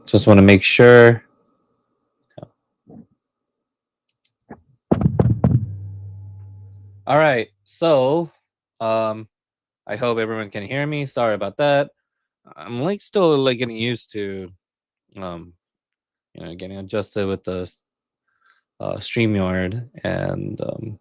Just want to make sure. All right. So, um, I hope everyone can hear me. Sorry about that. I'm like still like getting used to, um, getting adjusted with the StreamYard, and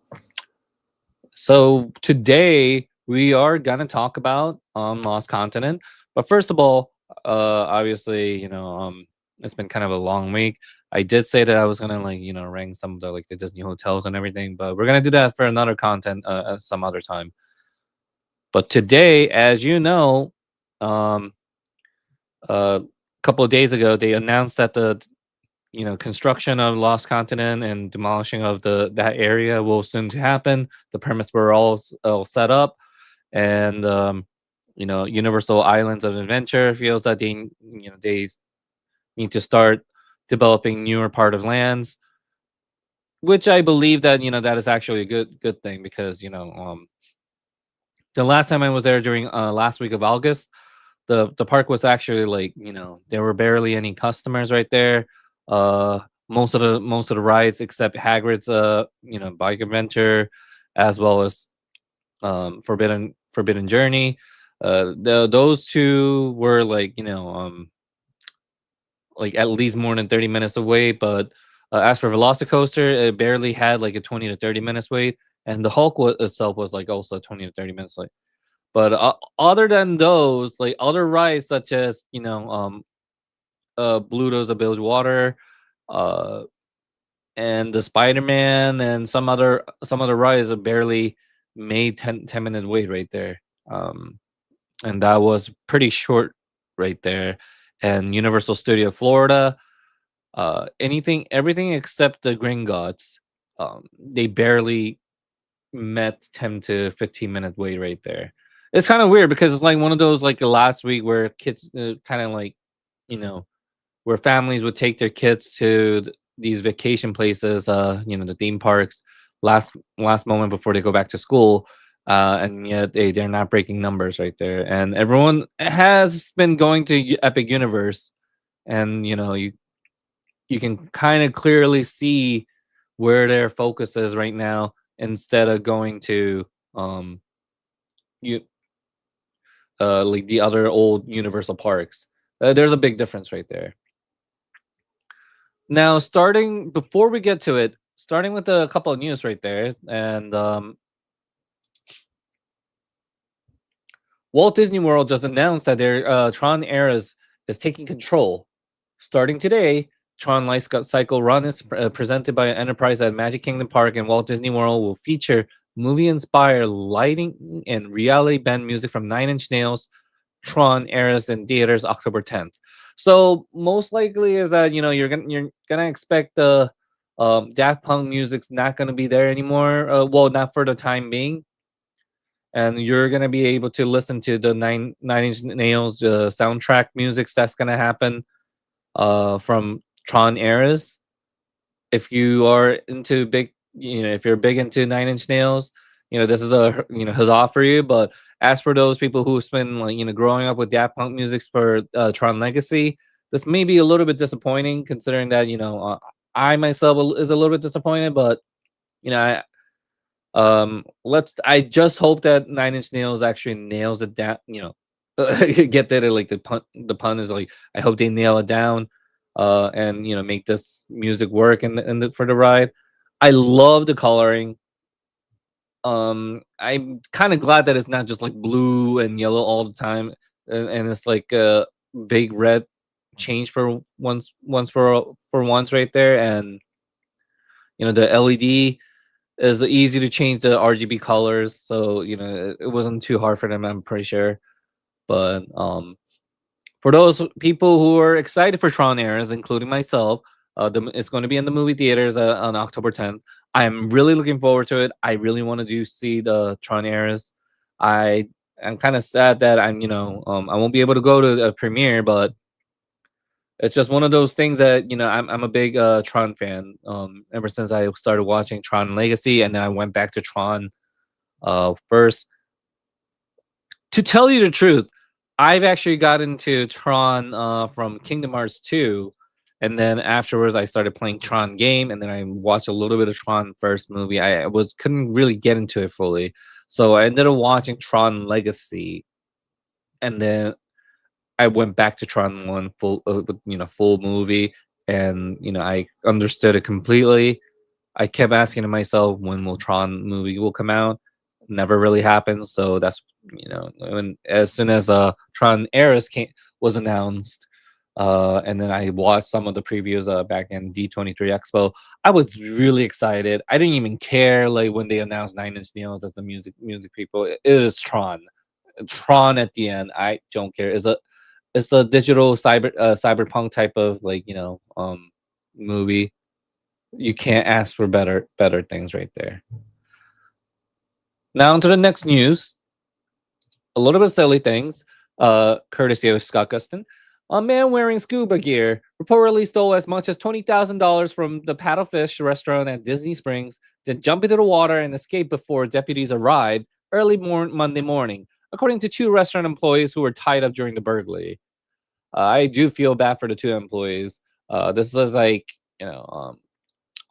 so today we are gonna talk about Lost Continent. But first of all, obviously, it's been kind of a long week. I did say that I was gonna rank some of the like the Disney hotels and everything, but we're gonna do that for another content some other time. But today, as you know, um, a couple of days ago, they announced that the construction of Lost Continent and demolishing of that area will soon to happen. The permits were all set up, and Universal Islands of Adventure feels that they need to start developing newer part of lands, which I believe that that is actually a good thing because the last time I was there during last week of August, the park was actually like there were barely any customers right there. Uh, most of the rides except Hagrid's bike adventure, as well as Forbidden Journey. Those two were like at least more than 30 minutes away. But as for Velocicoaster, it barely had like a 20 to 30 minutes wait, and the Hulk itself was like also 20 to 30 minutes late. But other than those, like other rides such as Bluto's A Bilge Water, uh, and the Spider-Man and some other rides are barely made 10 minute wait right there. And that was pretty short right there. And Universal Studio Florida, everything except the Gringotts, they barely met 10 to 15 minute wait right there. It's kind of weird because it's like one of those like last week where kids kind of like you know where families would take their kids to these vacation places, the theme parks, last moment before they go back to school, and yet they're not breaking numbers right there. And everyone has been going to Epic Universe, and you can kind of clearly see where their focus is right now instead of going to you like the other old Universal parks. There's a big difference right there. Now, starting before we get to it, starting with a couple of news right there, and Walt Disney World just announced that their Tron Eras is taking control. Starting today, Tron Life Cycle Run is presented by Enterprise at Magic Kingdom Park, and Walt Disney World will feature movie-inspired lighting and reality band music from Nine Inch Nails, Tron Eras in theaters October 10th. So most likely is that you're gonna expect the Daft Punk music's not gonna be there anymore. Well, not for the time being, and you're gonna be able to listen to the Nine Inch Nails soundtrack music that's gonna happen from Tron Eras. If you are into if you're big into Nine Inch Nails, this is a huzzah for you. But as for those people who've been like growing up with Daft Punk music for Tron Legacy, this may be a little bit disappointing considering that I myself is a little bit disappointed. But you know I I just hope that Nine Inch Nails actually nails it down. Get that like the pun is like I hope they nail it down, and make this music work for the ride. I love the coloring. I'm kind of glad that it's not just like blue and yellow all the time, and it's like a big red change for once right there. And the LED is easy to change the RGB colors, so it wasn't too hard for them, I'm pretty sure. But for those people who are excited for Tron Eras, including myself, it's going to be in the movie theaters on October 10th. I'm really looking forward to it. I really want to see the Tron Eras. I am kind of sad that I won't be able to go to the premiere, but it's just one of those things that I'm a big Tron fan. Ever since I started watching Tron Legacy, and then I went back to Tron first. To tell you the truth, I've actually got into Tron from Kingdom Hearts 2, and then afterwards I started playing Tron game, and then I watched a little bit of Tron first movie. I was couldn't really get into it fully, so I ended up watching Tron Legacy, and then I went back to Tron One full, with, full movie, and I understood it completely. I kept asking to myself when will Tron movie will come out. Never really happened. So that's when as soon as Tron Eras came was announced, and then I watched some of the previews back in D23 Expo. I was really excited. I didn't even care like when they announced Nine Inch Nails as the music people. It is Tron. Tron at the end. I don't care. It's a digital cyberpunk type of movie. You can't ask for better things right there. Now on to the next news. A little bit silly things. Courtesy of Scott Gustin. A man wearing scuba gear reportedly stole as much as $20,000 from the Paddlefish restaurant at Disney Springs, then jumped into the water and escaped before deputies arrived early Monday morning, according to two restaurant employees who were tied up during the burglary. I do feel bad for the two employees. This is like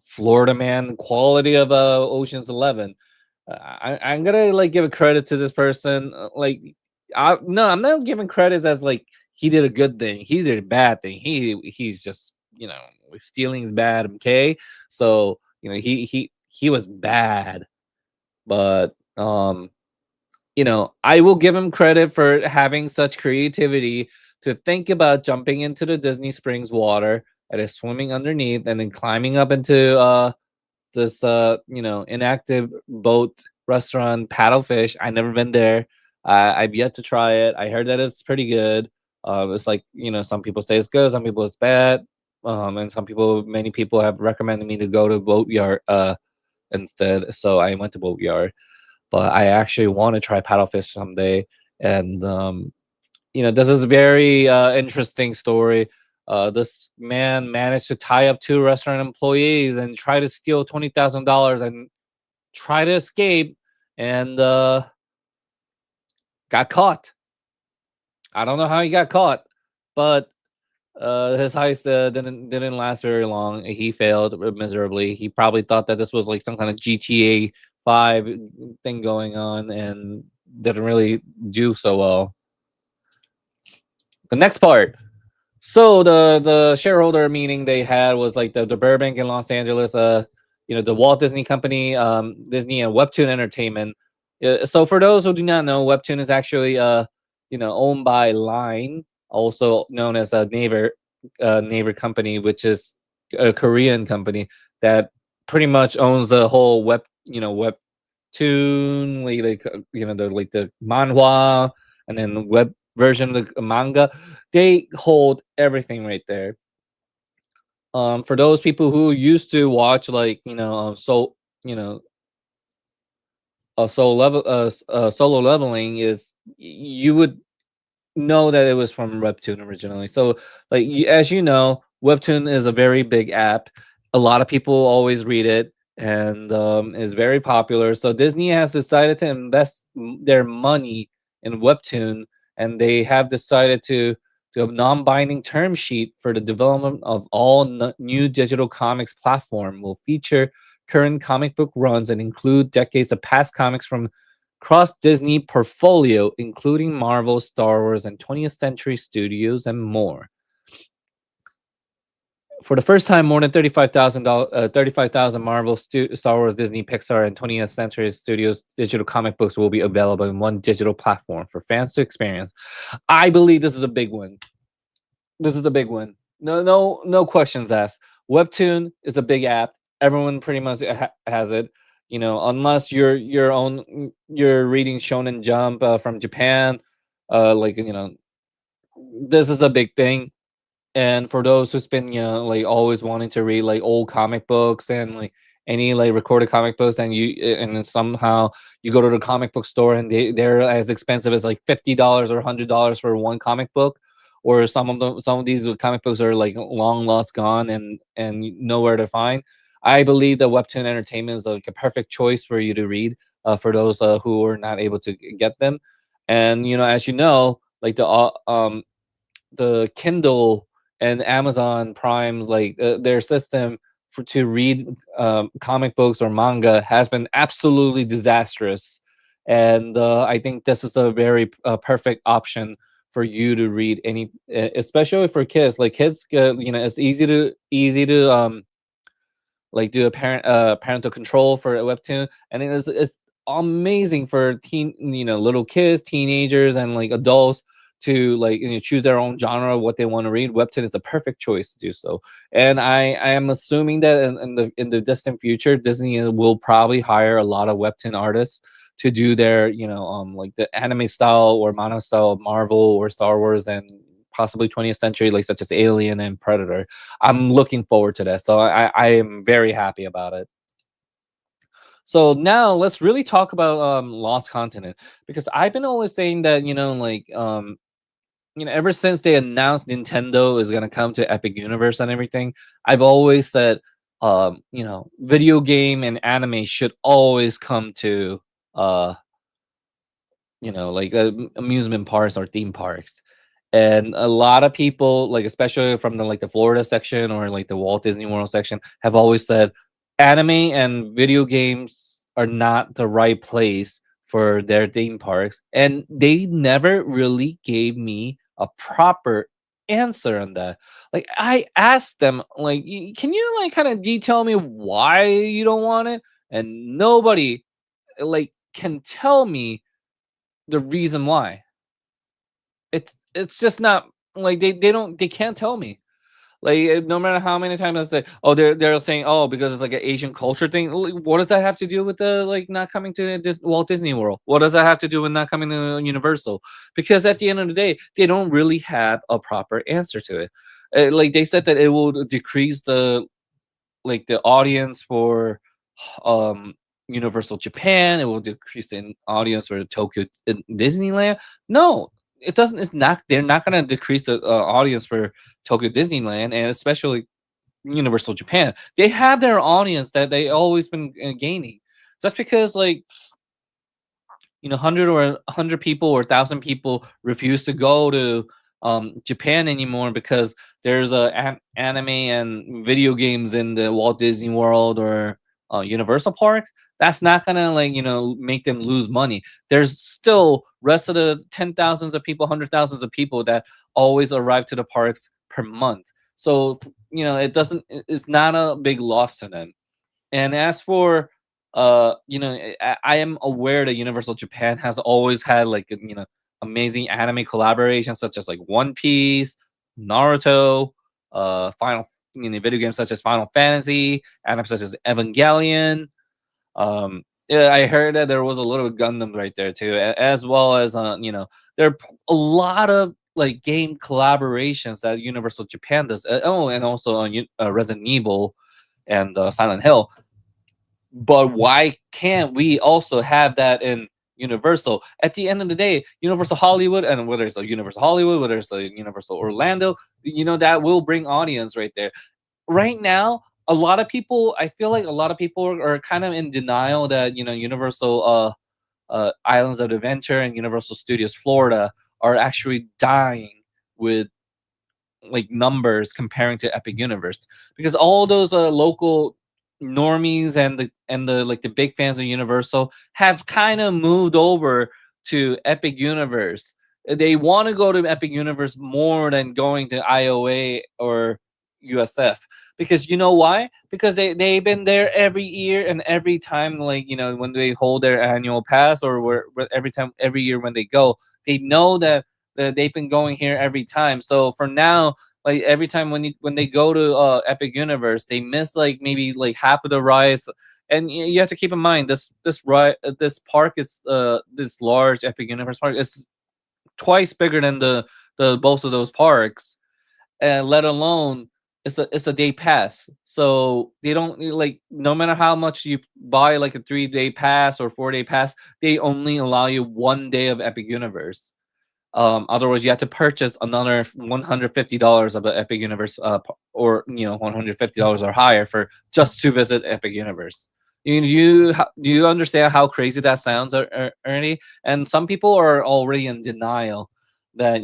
Florida man quality of Ocean's 11. I'm gonna like give a credit to this person. No, I'm not giving credit as like he did a good thing. He did a bad thing. He's just stealing is bad. Okay, so he was bad, but I will give him credit for having such creativity to think about jumping into the Disney Springs water that is swimming underneath and then climbing up into this inactive boat restaurant Paddlefish. I never been there. I've yet to try it. I heard that it's pretty good. It's like some people say it's good, some people it's bad, and many people have recommended me to go to Boatyard instead. So I went to Boatyard, but I actually want to try paddlefish someday. And this is a very interesting story. This man managed to tie up two restaurant employees and try to steal $20,000 and try to escape, and got caught. I don't know how he got caught, but his heist didn't last very long. He failed miserably. He probably thought that this was like some kind of GTA 5 thing going on, and didn't really do so well. The next part. So the shareholder meeting they had was like the Burbank in Los Angeles. The Walt Disney Company, Disney and Webtoon Entertainment. So for those who do not know, Webtoon is actually owned by Line, also known as a Naver company, which is a Korean company that pretty much owns the whole webtoon, the manhwa, and then the web version of the manga. They hold everything right there. For those people who used to watch you know solo leveling, is you would know that it was from Webtoon originally. So, like, as you know, Webtoon is a very big app. A lot of people always read it, and is very popular. So Disney has decided to invest their money in Webtoon, and they have decided to a non-binding term sheet for the development of all new digital comics platform. Will feature current comic book runs and include decades of past comics from cross Disney portfolio, including Marvel, Star Wars, and 20th Century Studios, and more. For the first time, more than 35,000 Marvel, Star Wars, Disney, Pixar, and 20th Century Studios digital comic books will be available in one digital platform for fans to experience. I believe this is a big one. This is a big one. No questions asked. Webtoon is a big app. Everyone pretty much has it. Unless you're reading Shonen Jump from Japan, this is a big thing. And for those who's been like always wanting to read like old comic books and like any like recorded comic books, and then somehow you go to the comic book store and they're as expensive as like $50 or $100 for one comic book, or some of these comic books are like long lost gone and nowhere to find. I believe that Webtoon Entertainment is like a perfect choice for you to read, for those who are not able to get them. And as you know, like the Kindle and Amazon Prime's like their system for to read comic books or manga has been absolutely disastrous, and I think this is a very perfect option for you to read any, especially for kids. Like kids, it's easy to like do a parental control for a webtoon, and it's amazing for little kids, teenagers, and like adults to like choose their own genre of what they want to read. Webtoon is the perfect choice to do so, and I am assuming that in the distant future, Disney will probably hire a lot of webtoon artists to do their like the anime style or manga style of Marvel or Star Wars and possibly 20th century, like such as Alien and Predator. I'm looking forward to that. So I am very happy about it. So now let's really talk about Lost Continent, because I've been always saying that ever since they announced Nintendo is gonna come to Epic Universe and everything, I've always said video game and anime should always come to uh like amusement parks or theme parks. And a lot of people, like especially from the Florida section or like the Walt Disney World section, have always said anime and video games are not the right place for their theme parks, and they never really gave me a proper answer on that. Like I asked them, like, Can you like kind of detail me why you don't want it?" And nobody like can tell me the reason why. It's just not like they can't tell me. Like no matter how many times I say, oh, they're saying, oh, because it's like an Asian culture thing. Like, what does that have to do with the like not coming to this Walt Disney World? What does that have to do with not coming to Universal? Because at the end of the day, they don't really have a proper answer to it. Like they said that it will decrease the audience for um Universal Japan. It will decrease the audience for Tokyo Disneyland. No, it doesn't. It's not. They're not going to decrease the audience for Tokyo Disneyland, and especially Universal Japan. They have their audience that they always been gaining. Just because 100 people or 1,000 people refuse to go to Japan anymore because there's anime and video games in the Walt Disney World or Universal Park. That's not gonna make them lose money. There's still rest of the 10,000s of people, 100,000s of people that always arrive to the parks per month. So it doesn't. It's not a big loss to them. And as for I am aware that Universal Japan has always had amazing anime collaborations such as like One Piece, Naruto, Final video games such as Final Fantasy, anime such as Evangelion. Yeah, I heard that there was a little Gundam right there too, as well as there are a lot of like game collaborations that Universal Japan does. Oh, and also on Resident Evil and Silent Hill. But why can't we also have that in Universal? At the end of the day, Universal Hollywood, and whether it's a Universal Hollywood, whether it's a Universal Orlando, that will bring audience right there. Right now, a lot of people, I feel like a lot of people are kind of in denial that Universal Islands of Adventure and Universal Studios Florida are actually dying with like numbers comparing to Epic Universe, because all those local normies and the like the big fans of Universal have kind of moved over to Epic Universe. They want to go to Epic Universe more than going to IOA or USF, because you know why? Because they've been there every year, and every time when they hold their annual pass, or every time every year when they go, they know that they've been going here every time. So for now, like every time when they go to Epic Universe, they miss like maybe like half of the rides. And you have to keep in mind this ride, this park is this large Epic Universe park is twice bigger than the both of those parks, and let alone it's a day pass. So they don't like, no matter how much you buy like a 3-day pass or 4-day pass, they only allow you 1 day of Epic Universe. Otherwise, you have to purchase another $150 of an Epic Universe, or $150 or higher for just to visit Epic Universe. Do you understand how crazy that sounds, Ernie? And some people are already in denial. that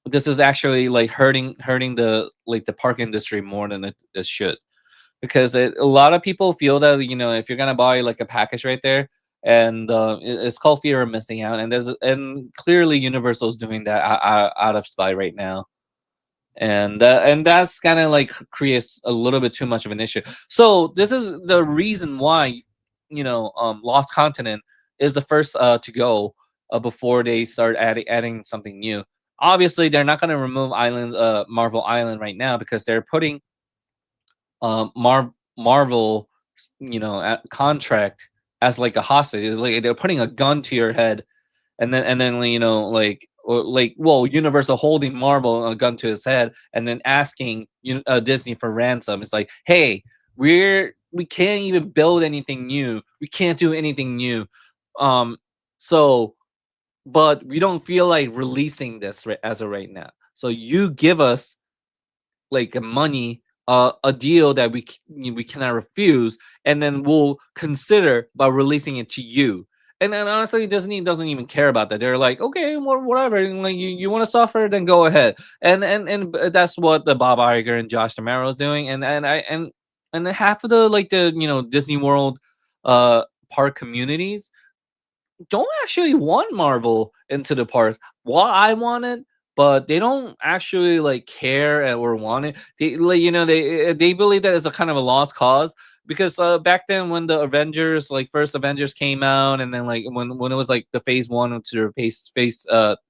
this is actually like hurting the park industry more than it should, because a lot of people feel that if you're gonna buy like a package right there, and it's called fear of missing out, and clearly Universal's doing that out of spite right now, and that's kind of like creates a little bit too much of an issue. So this is the reason why Lost Continent is the first to go before they start adding something new. Obviously they're not going to remove Marvel Island right now, because they're putting Marvel at contract as like a hostage. It's like they're putting a gun to your head, and then well, Universal holding Marvel a gun to his head, and then asking Disney for ransom. It's like, hey, we can't even build anything new. We can't do anything new. Um, so, but we don't feel like releasing this as of right now. So you give us like money, a deal that we cannot refuse, and then we'll consider by releasing it to you. And then honestly, Disney doesn't even care about that. They're like, okay, well, whatever. And, like, you want to suffer, then go ahead. And that's what the Bob Iger and Josh D'Amaro is doing. And half of the Disney World uh park communities don't actually want Marvel into the parks. Well, I want it, but they don't actually like care or want it. They like they believe that it's a kind of a lost cause, because back then when the Avengers, like first Avengers came out, and then like when it was like the phase 1 to phase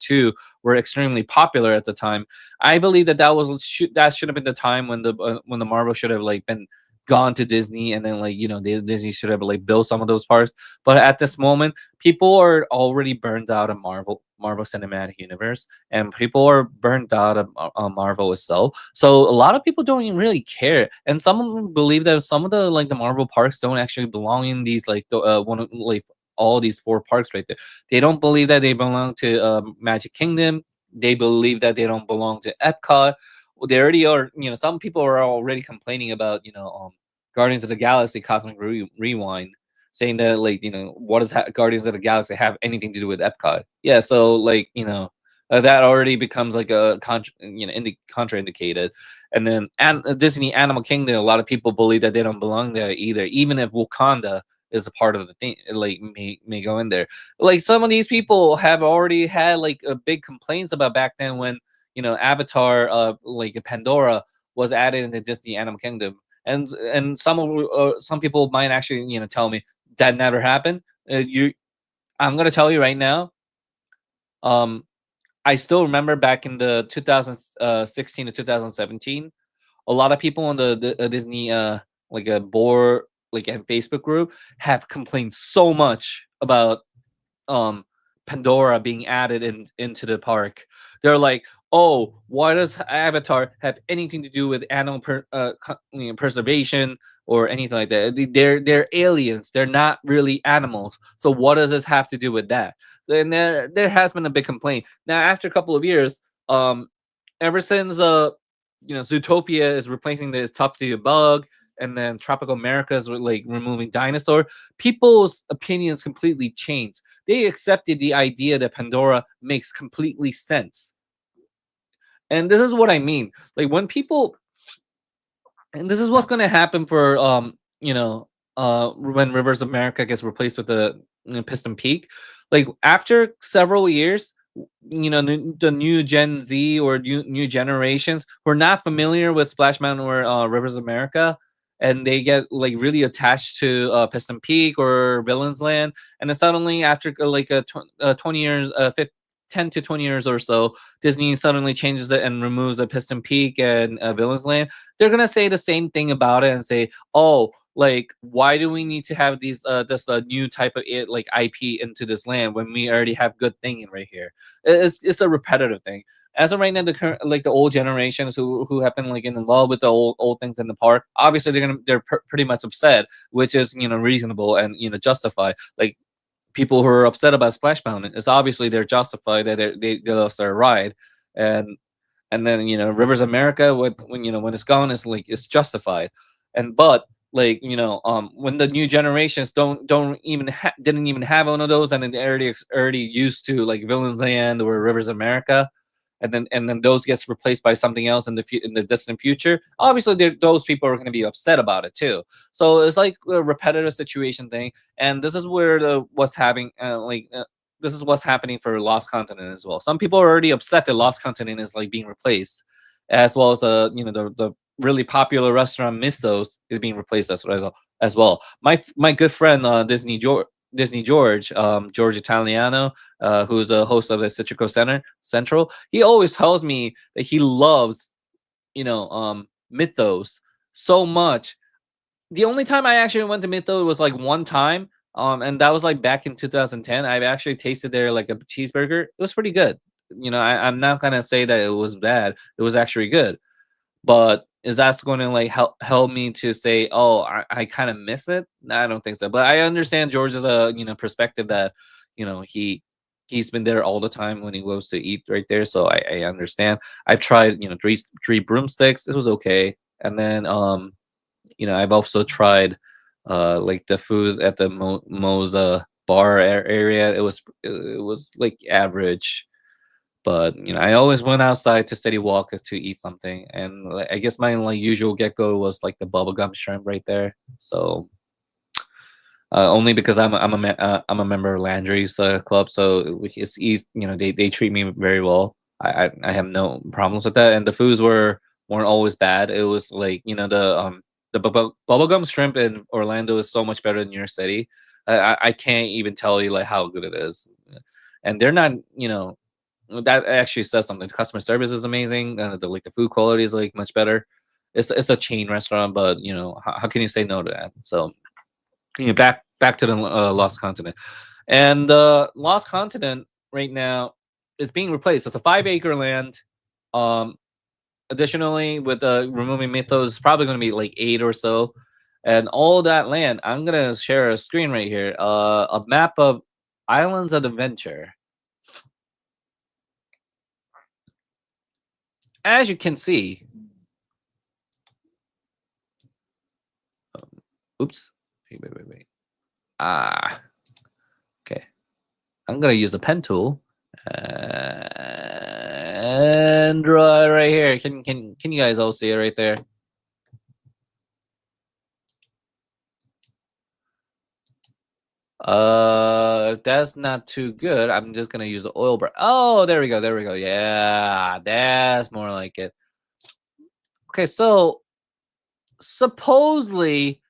2 were extremely popular at the time. I believe that that should have been the time when the Marvel should have like been gone to Disney, and then Disney should have like built some of those parks. But at this moment, people are already burned out of Marvel Cinematic Universe, and people are burned out of Marvel itself. So a lot of people don't even really care, and some of them believe that some of the Marvel parks don't actually belong in these all these 4 parks right there. They don't believe that they belong to Magic Kingdom. They believe that they don't belong to Epcot. Well, they already are. Some people are already complaining about Guardians of the Galaxy Cosmic Rewind, saying that what does Guardians of the Galaxy have anything to do with Epcot? Yeah, so that already becomes like a contraindicated. And then Disney Animal Kingdom, a lot of people believe that they don't belong there either, even if Wakanda is a part of the thing, like may go in there. Like some of these people have already had like a big complaints about back then when Avatar, like Pandora was added into Disney Animal Kingdom, and some people might actually tell me that never happened. I'm gonna tell you right now. Um, I still remember back in the 2016 to 2017, a lot of people on the Disney like a board, like a Facebook group, have complained so much about um Pandora being added into the park. They're like, "Oh, why does Avatar have anything to do with preservation or anything like that? They're aliens. They're not really animals. So what does this have to do with that?" And there has been a big complaint. Now, after a couple of years, ever since Zootopia is replacing the tough to bug, and then Tropical America is like removing dinosaur, people's opinions completely changed. They accepted the idea that Pandora makes completely sense. And this is what I mean. Like when people, and this is what's going to happen for when Rivers of America gets replaced with the Piston Peak. Like after several years, the new Gen Z or new generations who are not familiar with Splash Mountain or Rivers of America, and they get like really attached to Piston Peak or Villains Land, and then suddenly after 20 years, 10 to 20 years or so, Disney suddenly changes it and removes the Piston Peak and Villains Land. They're gonna say the same thing about it and say, "Oh, like why do we need to have this new type of like IP into this land when we already have good thing in right here?" It's a repetitive thing. As of right now, the current like the old generations who have been like in love with the old things in the park, obviously they're pretty much upset, which is reasonable and justified. Like people who are upset about Splash Mountain, it's obviously they're justified that they lost their ride, and then Rivers of America when when it's gone, it's like it's justified. And but like when the new generations didn't even have one of those, and then they're already used to like Villains Land or Rivers of America, and then those gets replaced by something else in the distant future. Obviously, those people are going to be upset about it too. So it's like a repetitive situation thing, and this is where the what's having this is what's happening for Lost Continent as well. Some people are already upset that Lost Continent is like being replaced, as well as the really popular restaurant Mythos is being replaced as well. My good friend Disney George, George Italiano, who's a host of the Citrico Central, he always tells me that he loves Mythos so much. The only time I actually went to Mythos was like one time, and that was like back in 2010. I've actually tasted there like a cheeseburger. It was pretty good. I'm not gonna say that it was bad. It was actually good, but is that going to like help me to say, oh, I kind of miss it? No, I don't think so. But I understand George's perspective that he's been there all the time when he goes to eat right there. So I understand. I've tried three broomsticks. It was okay, and then I've also tried like the food at the Moza bar area. It was like average, but I always went outside to City Walk to eat something, and like, I guess my like usual get go was like the bubblegum shrimp right there. So only because I'm a member of Landry's club, so it's easy. They treat me very well. I have no problems with that, and the foods weren't always bad. It was like the bubblegum shrimp in Orlando is so much better than New York City. I can't even tell you like how good it is, and they're not that actually says something. The customer service is amazing. The food quality is like much better. It's a chain restaurant, but how can you say no to that? So back to the Lost Continent, and the Lost Continent right now is being replaced. It's a 5-acre land. Um, Additionally, with removing Mythos, it's probably going to be like 8 or so, and all that land. I'm gonna share a screen right here. A map of Islands of Adventure. As you can see, oops, wait. Ah, okay. I'm gonna use the pen tool and draw it right here. Can you guys all see it right there? If that's not too good, I'm just gonna use the oil brush. Oh, there we go. There we go. Yeah, that's more like it. Okay, so supposedly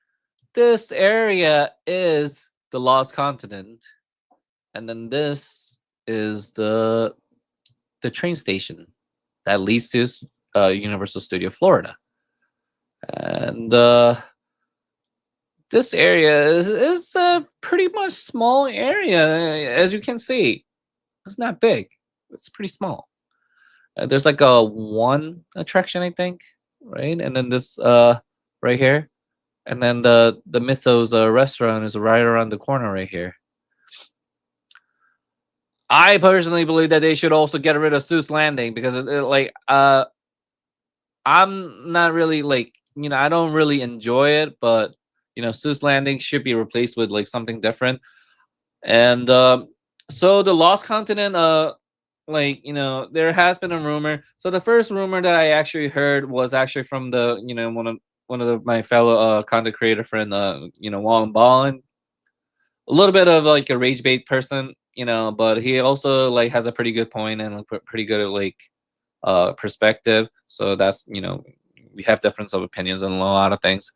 this area is the Lost Continent, and then this is the train station that leads to Universal Studio Florida, and this area is a pretty much small area, as you can see. It's not big; it's pretty small. There's like a one attraction, I think, right, and then this right here, and then the Mythos restaurant is right around the corner right here. I personally believe that they should also get rid of Seuss Landing because I'm not really like I don't really enjoy it, but Seuss Landing should be replaced with like something different. And so the Lost Continent, there has been a rumor. So the first rumor that I actually heard was actually from the my fellow content creator friend, Wallen Ballin. A little bit of like a rage bait person, but he also like has a pretty good point and like, pretty good like perspective. So that's we have difference of opinions on a lot of things.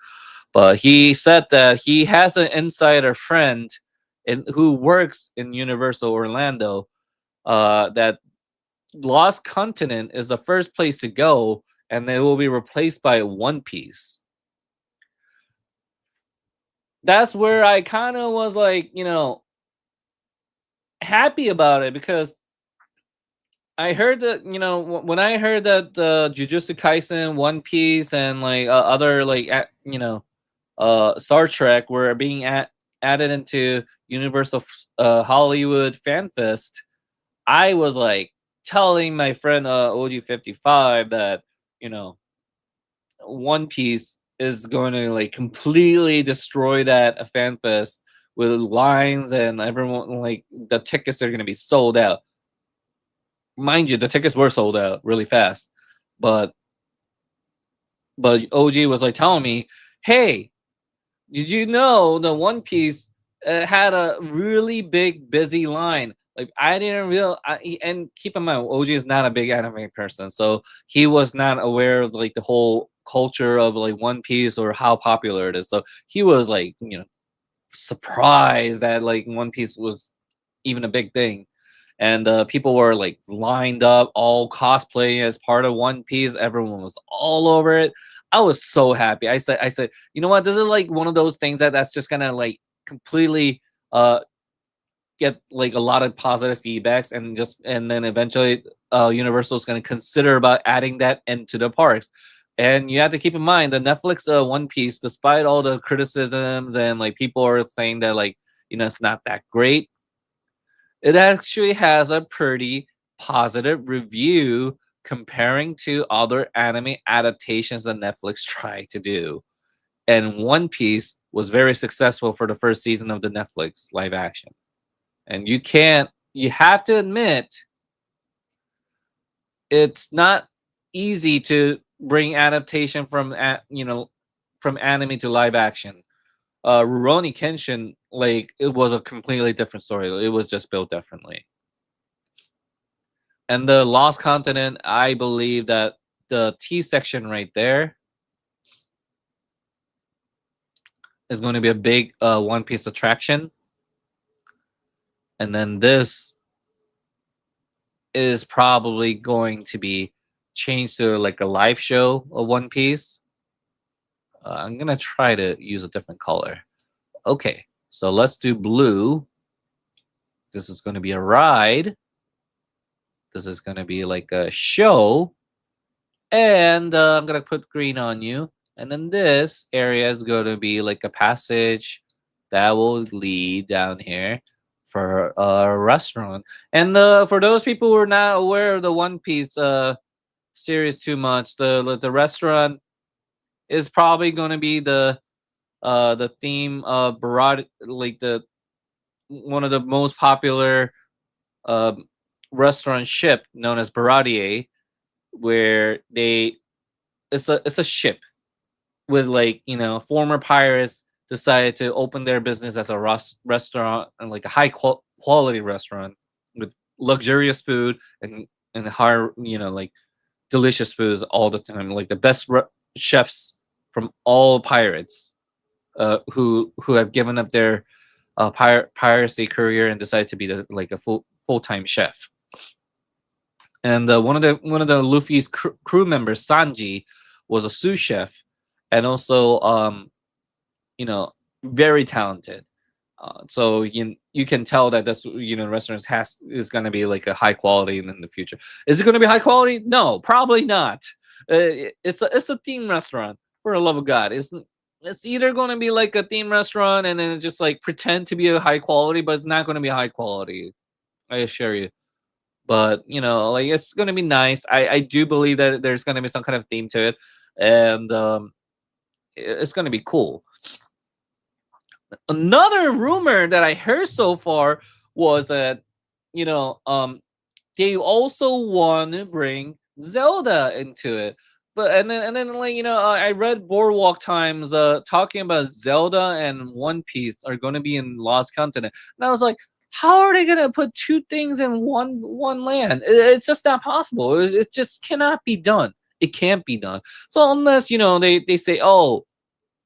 But he said that he has an insider friend who works in Universal Orlando, that Lost Continent is the first place to go, and they will be replaced by One Piece. That's where I kind of was like, happy about it because I heard that when I heard that Jujutsu Kaisen, One Piece, and like other like Star Trek were being added into Universal Hollywood Fan Fest, I was like telling my friend OG55 that One Piece is going to like completely destroy that fan fest with lines and everyone like the tickets are going to be sold out. Mind you, the tickets were sold out really fast, but OG was like telling me, "Hey, did you know the One Piece had a really big busy line? Like I didn't real and keep in mind OG is not a big anime person, so he was not aware of like the whole culture of like One Piece or how popular it is. So he was like, surprised that like One Piece was even a big thing. And people were like lined up, all cosplaying as part of One Piece. Everyone was all over it. I was so happy. I said, you know what? This is like one of those things that's just gonna like completely uh get like a lot of positive feedbacks, and then eventually Universal is gonna consider about adding that into the parks. And you have to keep in mind the Netflix One Piece, despite all the criticisms and like people are saying that like it's not that great, it actually has a pretty positive review comparing to other anime adaptations that Netflix tried to do. And One Piece was very successful for the first season of the Netflix live action. And you have to admit, it's not easy to bring adaptation from anime to live action. Rurouni Kenshin, like it was a completely different story. It was just built differently. And the Lost Continent, I believe that the T section right there is going to be a big One Piece attraction. And then this is probably going to be changed to like a live show of One Piece. I'm going to try to use a different color. Okay, so let's do blue. This is going to be a ride. This is going to be like a show. And I'm going to put green on you. And then this area is going to be like a passage that will lead down here for a restaurant. And for those people who are not aware of the One Piece series too much, the restaurant is probably going to be the theme of Barad, like the one of the most popular um, restaurant ship known as Baradier, where it's a ship with like former pirates decided to open their business as a restaurant, and like a high quality restaurant with luxurious food and high like delicious foods all the time, like the best chefs from all pirates who have given up their piracy career and decided to be like a full-time chef. And one of the Luffy's crew members, Sanji, was a sous chef, and also you know very talented. So you can tell that this restaurant is going to be like a high quality in the future. Is it going to be high quality? No, probably not. It's a theme restaurant, for the love of God. It's either going to be like a theme restaurant and then just like pretend to be a high quality, but it's not going to be high quality. I assure you. But like it's going to be nice. I do believe that there's going to be some kind of theme to it, and it's going to be cool. Another rumor that I heard so far was that you know um they also want to bring Zelda into it. But and then like I read Boardwalk Times talking about Zelda and One Piece are going to be in Lost Continent, and I was like, how are they going to put two things in one land? It's just not possible. It just cannot be done. It can't be done. So unless they say, oh,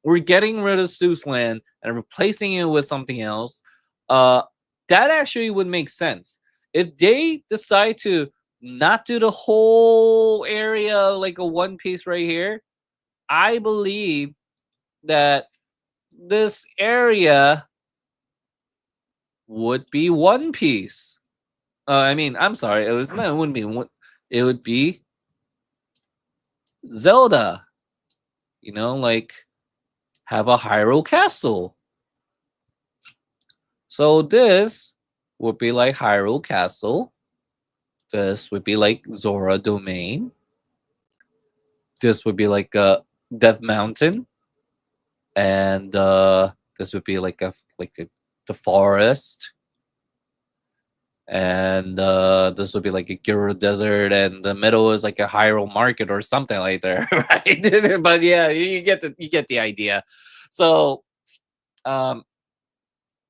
we're getting rid of Seuss Land and replacing it with something else, uh, that actually would make sense. If they decide to not do the whole area like a One Piece right here, I believe that this area would be One Piece. I mean, I'm sorry, it wouldn't be one. It would be Zelda. Like have a Hyrule Castle. So this would be like Hyrule Castle. This would be like Zora Domain. This would be like Death Mountain. and this would be like the forest, and this would be like a Giro Desert, and the middle is like a Hyrule Market or something like there, right? But yeah, you get the idea. So um,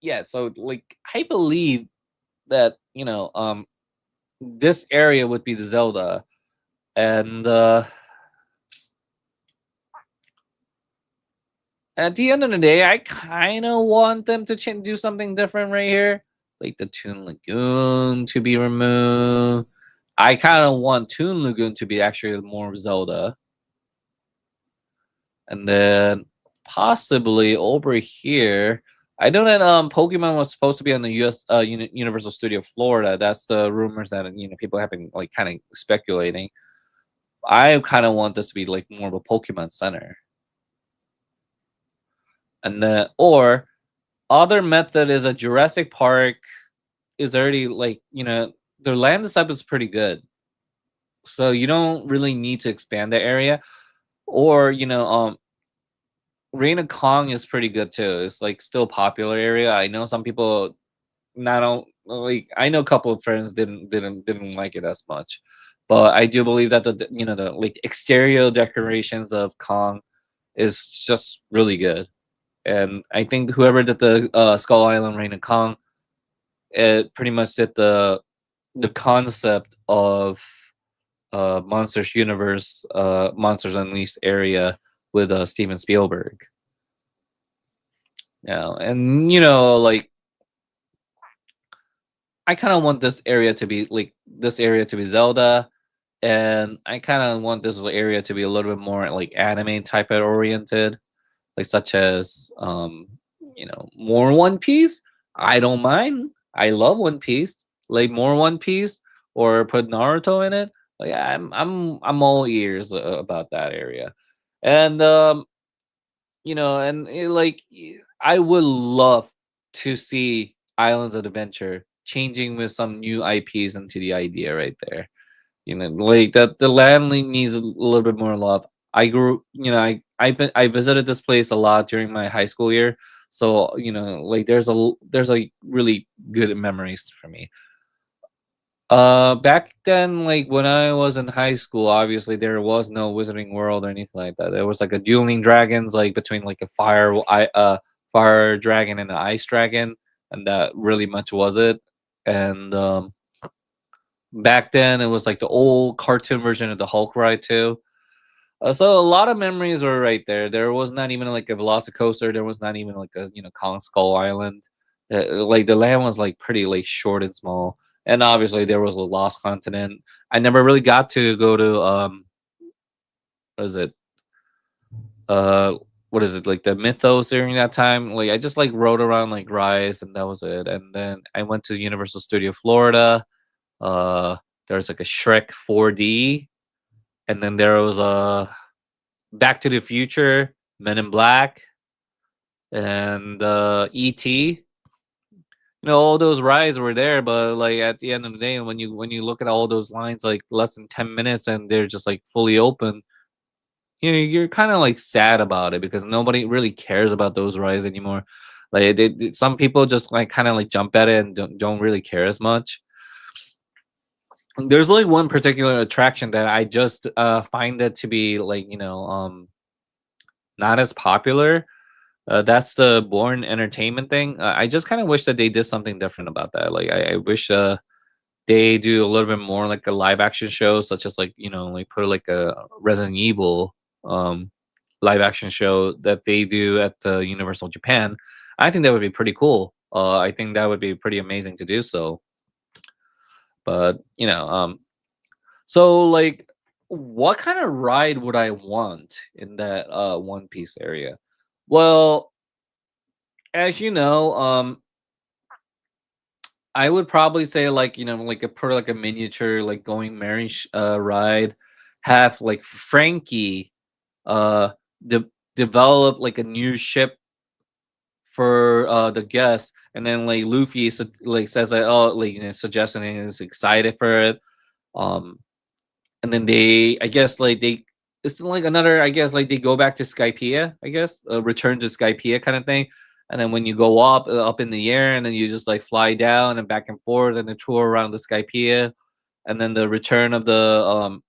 yeah, so like I believe that this area would be the Zelda, and at the end of the day, I kind of want them to do something different right here, like the Toon Lagoon to be removed. I kind of want Toon Lagoon to be actually more Zelda, and then possibly over here. I know that Pokemon was supposed to be on the US Universal Studio Florida. That's the rumors that people have been like kind of speculating. I kind of want this to be like more of a Pokemon Center, and then or other method is a Jurassic Park is already like their land setup is pretty good, so you don't really need to expand the area. Or Reign of Kong is pretty good too. It's like still popular area. I know some people not on like I know a couple of friends didn't like it as much, but I do believe that the like exterior decorations of Kong is just really good. And I think whoever did the Skull Island Reign of Kong, it pretty much did the concept of Monsters Universe, Monsters Unleashed area with Steven Spielberg. Yeah, and like I kind of want this area to be Zelda, and I kind of want this area to be a little bit more like anime type of oriented, like such as more One Piece. I don't mind. I love One Piece. Like more One Piece or put Naruto in it. Like I'm all ears about that area, and I would love to see Islands of Adventure changing with some new IPs into the idea right there. Like that the land needs a little bit more love. I grew, I visited this place a lot during my high school year, so like there's a really good memories for me. Back then, like when I was in high school, obviously there was no Wizarding World or anything like that. There was like a dueling dragons, like between like a fire dragon and an ice dragon, and that really much was it. And back then, it was like the old cartoon version of the Hulk ride too. So a lot of memories were right there. There was not even like a Velocicoaster. There was not even like a Kong Skull Island. Like the land was like pretty like short and small. And obviously there was a Lost Continent. I never really got to go to what is it? Uh what is it like the Mythos during that time? Like I just like rode around like Rise and that was it. And then I went to Universal Studio Florida. Uh there's like a Shrek 4D, and then there was a Back to the Future, Men in Black, and ET. All those rides were there, but like at the end of the day, when you look at all those lines, like less than 10 minutes, and they're just like fully open, you're kind of like sad about it because nobody really cares about those rides anymore. Like some people just like kind of like jump at it and don't really care as much. There's like one particular attraction that I just find it to be like not as popular. That's the Born Entertainment thing. I just kind of wish that they did something different about that. Like I wish they do a little bit more like a live action show, such as like like put like a Resident Evil um, live action show that they do at the Universal Japan. I think that would be pretty cool. I think that would be pretty amazing to do so. But so like, what kind of ride would I want in that One Piece area? Well, as you know, I would probably say like like a put like a miniature like going marriage ride, have like Frankie uh develop like a new ship for the guests, and then like Luffy like says that oh like suggesting and is excited for it. Um, and then they I guess like it's like another, I guess, like they go back to Skypiea, I guess, return to Skypiea kind of thing. And then when you go up in the air, and then you just like fly down and back and forth, and then tour around the Skypiea, and then the return of the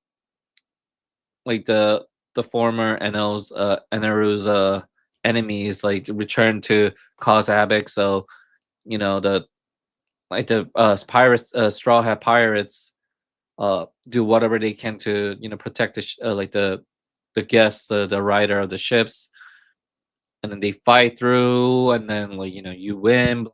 like the former Enaru's enemies like return to cause havoc. So the like the pirates, Straw Hat Pirates, do whatever they can to protect like the guests, the rider of the ships, and then they fight through, and then like you win.